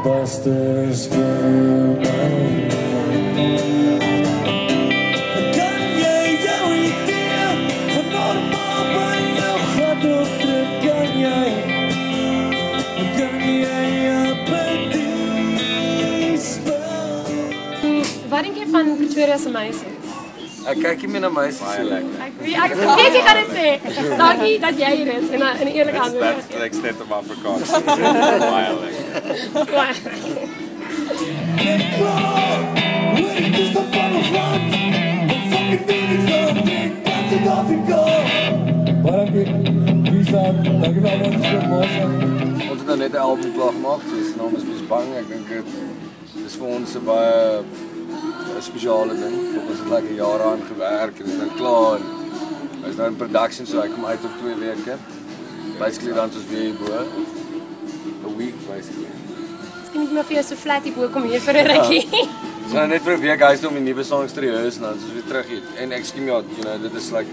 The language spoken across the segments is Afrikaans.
busters voor mij. Kan jij jouw idee van normaal bij jou gaat optrekken? Kan jij op die spel? Wat denk je van Pretoria se meisies? Ek kyk nie meer na meisies. Baie lekker. Ek weet jy gaan dit sê. Dankie dat jy hier is en 'n eerlike antwoord. That's the extent of Afrikaans. Baie lekker. Baie. Ons het nou net 'n album klaar gemaak, so se naam is Wees Bang. Ek dink dit is vir ons 'n baie 'n spesiale ding. Ons het lekker jare aan gewerk en dit is nou klaar. Ons is nou in production, so hy kom uit op 2 weke. Basically dan soos weer hierbo. A week basically. Miskien moet jy maar vir jou so flat hierbo kom hier vir 'n rukkie. Ons gaan net vir 'n week huis toe om die nuwe songs te rehearse en dan soos weer terug hier. En ek skiem ja, you know, dit is like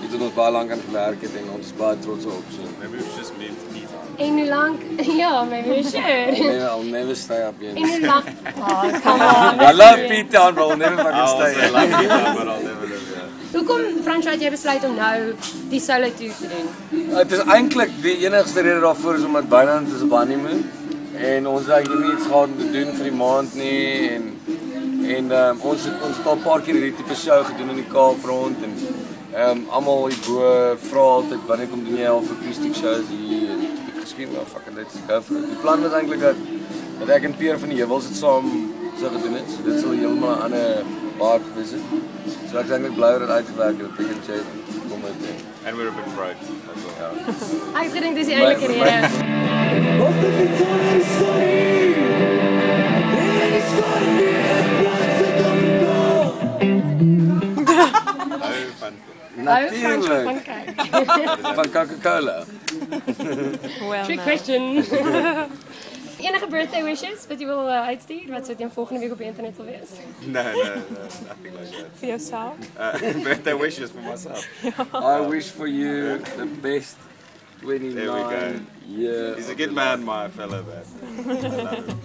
iets wat ons baie lank aan gewerk het en ons is baie trots op. So Maybe it's just meant to meet on. En hoe lank? Ja, maybe sure. I'll never stay up here. En hoe lank? Oh, come on. I love Pete Town, but I'll never fucking stay. I love you, but I'll never live here. Hoekom Fransjo het jy besluit om nou die solo tour te doen? Het is eintlik die enigste rede daarvoor is omdat Wynand is op honeymoon en ons het eigenlijk nie iets gehad om te doen vir die maand nie en ons het al 'n paar keer hierdie tipe show gedoen in die Kaap rond en almal hierbo vra altyd wanneer kom doen jy al vir acoustic shows hier en ek geskryf nou fucking let's go for it. Die plan was eintlik dat ek en Pierre van die Heuwels het saam so gedoen het. So dit sal heeltemal 'n ander vibe wees. So ek is eintlik bly dat dit uitgewerk het. Ek en Jay kom met dit. And we're a bit broke. That's all. Ek gedink dis die eintlike rede. Natuurlijk. Van Coca-Cola. Trick question. Enige birthday wishes wat jy wil uitstuur wat so teen volgende week op die internet sal wees? No, nothing like that. For yourself? Birthday wishes for myself. I wish for you the best There we go. 29 year. He's a good man, my fellow man. I love him.